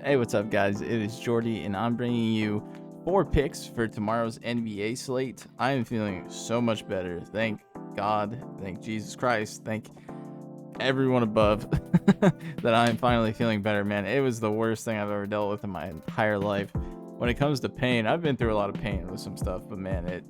Hey, what's up, guys? It is Jordy, and I'm bringing you 4 picks for tomorrow's NBA slate. I am feeling so much better. Thank God, thank Jesus Christ, thank everyone above that I'm finally feeling better, man. It was the worst thing I've ever dealt with in my entire life. When it comes to pain, I've been through a lot of pain with some stuff, but man, it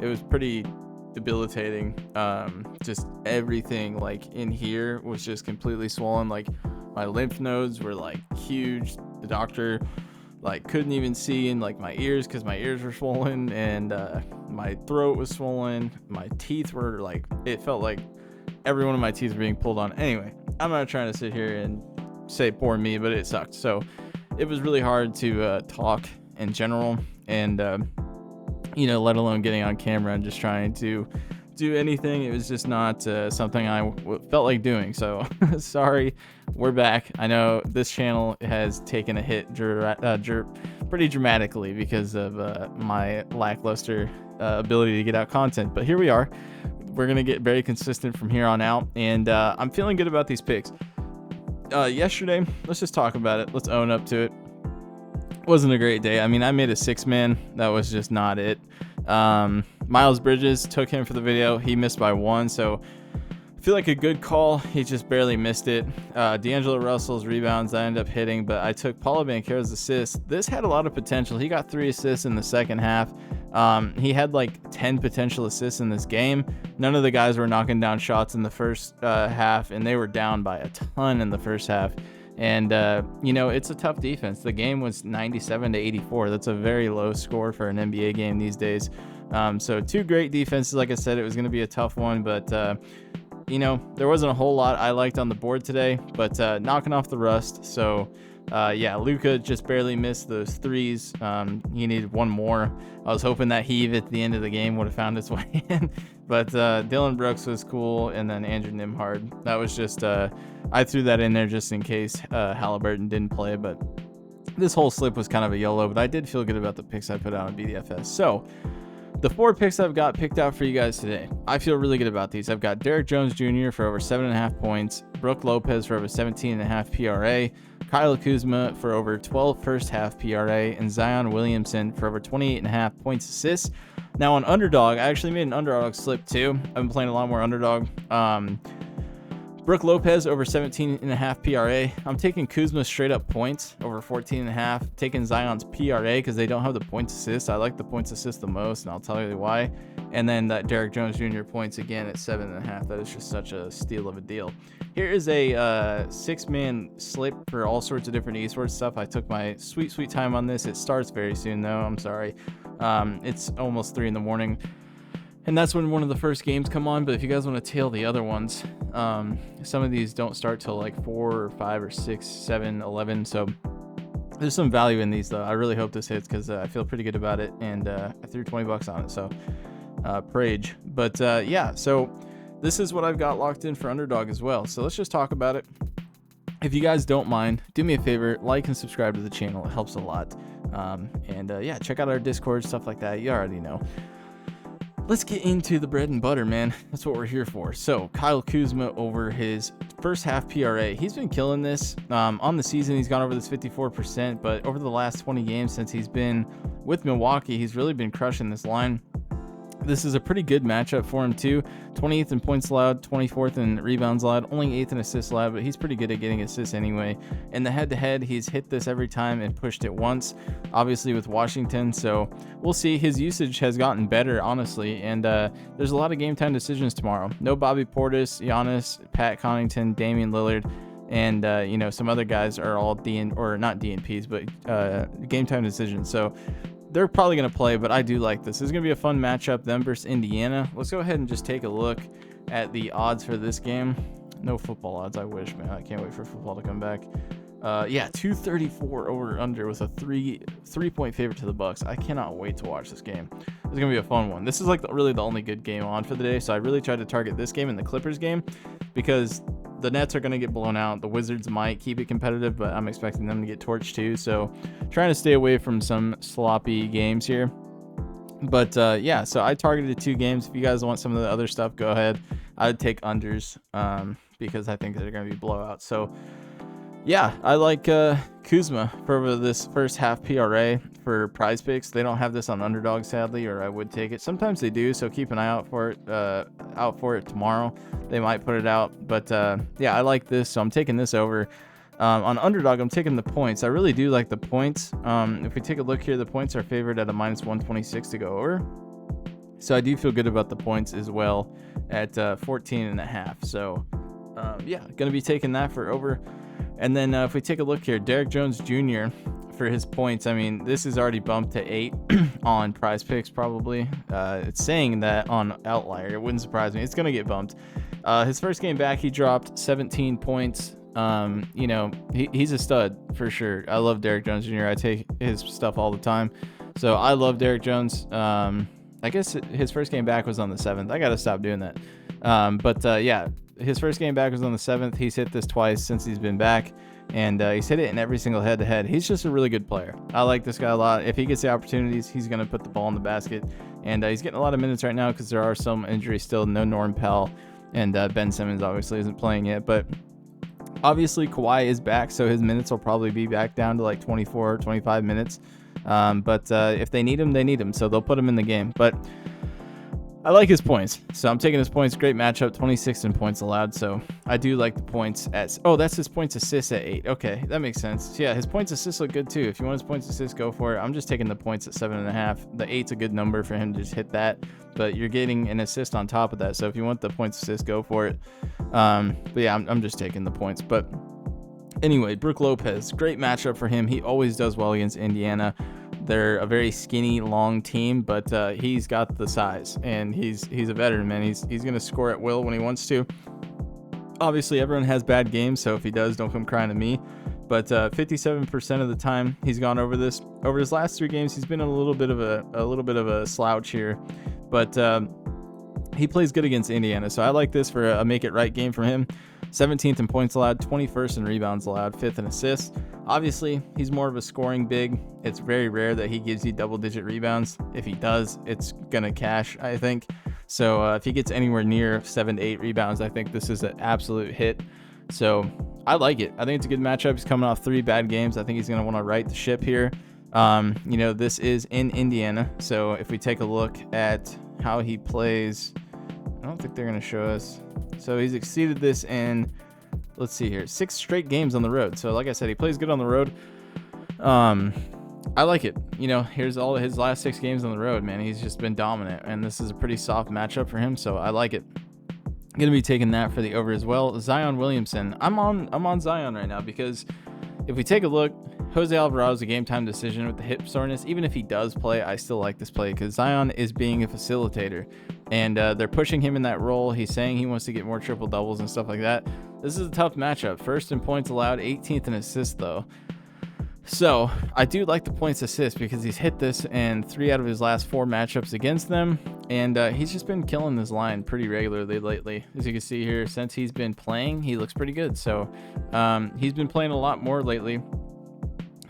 was pretty debilitating. Just everything like in here was just completely swollen. Like my lymph nodes were like huge. The doctor like couldn't even see in like my ears because my ears were swollen, and my throat was swollen. My teeth were like, it felt like every one of my teeth were being pulled on. Anyway, I'm not trying to sit here and say poor me, but it sucked. So it was really hard to talk in general, and let alone getting on camera and just trying to do anything. It was just not something I felt like doing. So sorry, we're back. I know this channel has taken a hit pretty dramatically because of my lackluster ability to get out content, but here we are. We're gonna get very consistent from here on out, and I'm feeling good about these picks. Yesterday, let's just talk about it. Let's own up to it. Wasn't a great day. I mean, I made a 6-man. That was just not it. Miles Bridges, took him for the video. He missed by 1, so I feel like a good call. He just barely missed it. D'Angelo Russell's rebounds I ended up hitting, but I took Paulo Banchero's assist. This had a lot of potential. He got 3 assists in the second half. He had like 10 potential assists in this game. None of the guys were knocking down shots in the first half, and they were down by a ton in the first half. And, it's a tough defense. The game was 97-84. That's a very low score for an NBA game these days. So 2 great defenses. Like I said, it was going to be a tough one, but, there wasn't a whole lot I liked on the board today, but knocking off the rust. So, Luka just barely missed those threes. He needed 1 more. I was hoping that heave at the end of the game would have found its way in. But Dylan Brooks was cool, and then Andrew Nembhard. That was just I threw that in there just in case Halliburton didn't play. But this whole slip was kind of a YOLO. But I did feel good about the picks I put out on BDFS. So the 4 picks I've got picked out for you guys today, I feel really good about these. I've got Derrick Jones Jr. for over 7.5 points, Brook Lopez for over 17.5 PRA, Kyle Kuzma for over 12 first half PRA, and Zion Williamson for over 28.5 points assists. Now on Underdog, I actually made an Underdog slip too. I've been playing a lot more Underdog. Brook Lopez over 17.5 PRA. I'm taking Kuzma straight up points over 14.5. Taking Zion's PRA because they don't have the points assist. I like the points assist the most, and I'll tell you why. And then that Derrick Jones Jr. points again at 7.5. That is just such a steal of a deal. Here is a 6-man slip for all sorts of different esports stuff. I took my sweet time on this. It starts very soon though. I'm sorry. It's almost 3 in the morning. And that's when one of the first games come on. But if you guys want to tail the other ones, some of these don't start till like 4 or 5 or 6, 7, 11. So there's some value in these though. I really hope this hits because I feel pretty good about it. And I threw $20 on it. So Prage. But so this is what I've got locked in for Underdog as well. So let's just talk about it. If you guys don't mind, do me a favor, like and subscribe to the channel. It helps a lot. Check out our Discord, stuff like that. You already know. Let's get into the bread and butter, man. That's what we're here for. So Kyle Kuzma over his first half PRA. He's been killing this. On the season, he's gone over this 54%, but over the last 20 games since he's been with Milwaukee, he's really been crushing this line. This is a pretty good matchup for him too. 28th in points allowed, 24th in rebounds allowed, only 8th in assists allowed, but he's pretty good at getting assists anyway. In the head-to-head, he's hit this every time and pushed it once, obviously with Washington. So we'll see. His usage has gotten better, honestly, and there's a lot of game time decisions tomorrow. No Bobby Portis, Giannis, Pat Connaughton, Damian Lillard, and some other guys are all not DNPs, but game time decisions. So they're probably going to play, but I do like this. This is going to be a fun matchup, them versus Indiana. Let's go ahead and just take a look at the odds for this game. No football odds. I wish, man. I can't wait for football to come back. 234 over under with a 3-point favorite to the Bucks. I cannot wait to watch this game. It's going to be a fun one. This is like really the only good game on for the day, so I really tried to target this game and the Clippers game because the Nets are going to get blown out. The Wizards might keep it competitive, but I'm expecting them to get torched too. So trying to stay away from some sloppy games here. But so I targeted 2 games. If you guys want some of the other stuff, go ahead. I would take unders because I think they're going to be blowouts. So Yeah, I like Kuzma for this first half PRA for prize picks. They don't have this on underdog, sadly, or I would take it. Sometimes they do, so keep an eye out for it tomorrow. They might put it out, but yeah, I like this, so I'm taking this over. On underdog, I'm taking the points. I really do like the points. If we take a look here, the points are favored at a -126 to go over. So I do feel good about the points as well at 14.5. So yeah, going to be taking that for over. And then if we take a look here, Derrick Jones Jr. for his points, I mean, this is already bumped to 8 on prize picks probably. It's saying that on Outlier. It wouldn't surprise me. It's going to get bumped. His first game back, he dropped 17 points. You know, he's a stud for sure. I love Derrick Jones Jr. I take his stuff all the time. So I love Derrick Jones. I guess his first game back was on the 7th. I got to stop doing that. But yeah, his first game back was on the 7th. He's hit this twice since he's been back, and he's hit it in every single head-to-head. He's just a really good player. I like this guy a lot. If he gets the opportunities, he's going to put the ball in the basket, and he's getting a lot of minutes right now because there are some injuries still. No Norm Powell, and Ben Simmons obviously isn't playing yet, but obviously Kawhi is back, so his minutes will probably be back down to like 24 or 25 minutes. But if they need him, they need him, so they'll put him in the game. But I like his points, so I'm taking his points. Great matchup, 26 in points allowed, so I do like the points at... Oh, that's his points assists at 8. Okay, that makes sense. So yeah, his points assists look good too. If you want his points assists, go for it. I'm just taking the points at 7.5. The 8's a good number for him to just hit that, but you're getting an assist on top of that, so if you want the points assist, go for it. But yeah, I'm just taking the points. But anyway, Brook Lopez, great matchup for him. He always does well against Indiana. They're a very skinny, long team, but he's got the size, and he's a veteran, man. He's going to score at will when he wants to. Obviously, everyone has bad games, so if he does, don't come crying to me. But 57% of the time he's gone over this. Over his last 3 games, he's been a little bit of a slouch here, but he plays good against Indiana, so I like this for a make it right game from him. 17th in points allowed, 21st in rebounds allowed, 5th in assists. Obviously, he's more of a scoring big. It's very rare that he gives you double-digit rebounds. If he does, it's going to cash, I think. So if he gets anywhere near 7 to 8 rebounds, I think this is an absolute hit. So I like it. I think it's a good matchup. He's coming off 3 bad games. I think he's going to want to right the ship here. You know, this is in Indiana. So if we take a look at how he plays, I don't think they're going to show us. So he's exceeded this in, let's see here, 6 straight games on the road. So like I said, he plays good on the road. I like it. You know, here's all his last 6 games on the road, man. He's just been dominant, and this is a pretty soft matchup for him, so I like it. I'm going to be taking that for the over as well. Zion Williamson. I'm on Zion right now because if we take a look, Jose Alvarado's a game time decision with the hip soreness. Even if he does play, I still like this play because Zion is being a facilitator, and they're pushing him in that role. He's saying he wants to get more triple doubles and stuff like that. This is a tough matchup. First in points allowed, 18th in assists though. So I do like the points assist because he's hit this in 3 out of his last 4 matchups against them, and he's just been killing this line pretty regularly lately. As you can see here, since he's been playing, he looks pretty good. So he's been playing a lot more lately.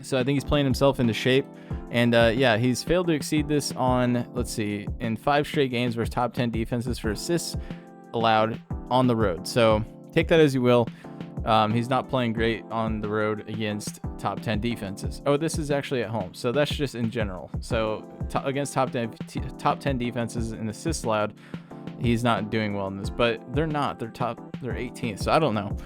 So I think he's playing himself into shape. And yeah, he's failed to exceed this on, let's see, in 5 straight games versus top 10 defenses for assists allowed on the road. So take that as you will. He's not playing great on the road against top 10 defenses. Oh, this is actually at home. So that's just in general. So against top 10 defenses in assists allowed, he's not doing well in this. But they're not. They're 18th. So I don't know.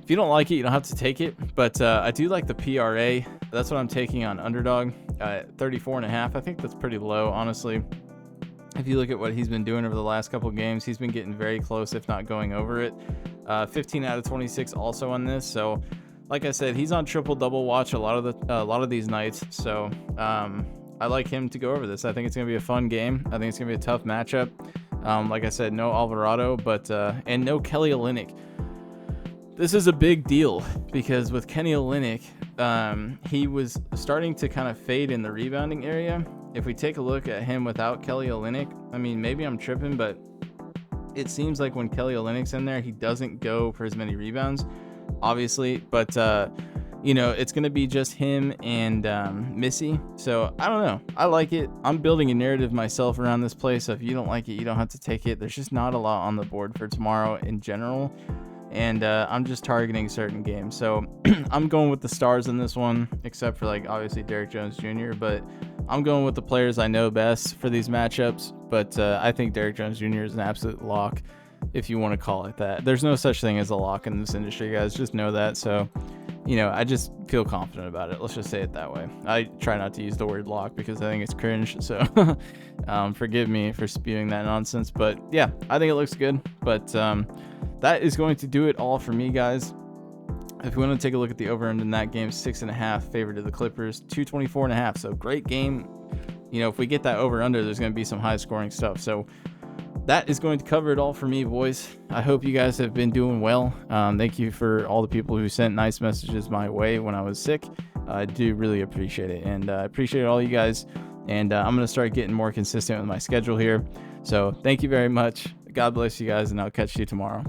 If you don't like it, you don't have to take it. But I do like the PRA. That's what I'm taking on underdog at 34.5. I think that's pretty low, honestly. If you look at what he's been doing over the last couple of games, he's been getting very close, if not going over it. 15 out of 26 also on this. So, like I said, he's on triple-double watch a lot of these nights. So, I like him to go over this. I think it's going to be a fun game. I think it's going to be a tough matchup. Like I said, no Alvarado, but and no Kelly Olynyk. This is a big deal because with Kenny Olynyk, he was starting to kind of fade in the rebounding area. If we take a look at him without Kelly Olynyk, I mean, maybe I'm tripping, but it seems like when Kelly Olynyk's in there, he doesn't go for as many rebounds, obviously. But, you know, it's going to be just him and Missy. So, I don't know. I like it. I'm building a narrative myself around this play. So, if you don't like it, you don't have to take it. There's just not a lot on the board for tomorrow in general. and I'm just targeting certain games. So I'm going with the stars in this one, except for like obviously Derrick Jones Jr. But I'm going with the players I know best for these matchups. But I think Derrick Jones Jr. is an absolute lock, if you want to call it that. There's no such thing as a lock in this industry, guys. Just know that. So, I just feel confident about it. Let's just say it that way. I try not to use the word lock because I think it's cringe. So forgive me for spewing that nonsense. But yeah, I think it looks good. But that is going to do it all for me, guys. If we want to take a look at the over in that game, 6.5 favored to the Clippers, 224.5. So great game. If we get that over under, there's going to be some high scoring stuff. So that is going to cover it all for me, boys. I hope you guys have been doing well. Thank you for all the people who sent nice messages my way when I was sick. I do really appreciate it, and I appreciate all you guys. And I'm going to start getting more consistent with my schedule here. So thank you very much. God bless you guys, and I'll catch you tomorrow.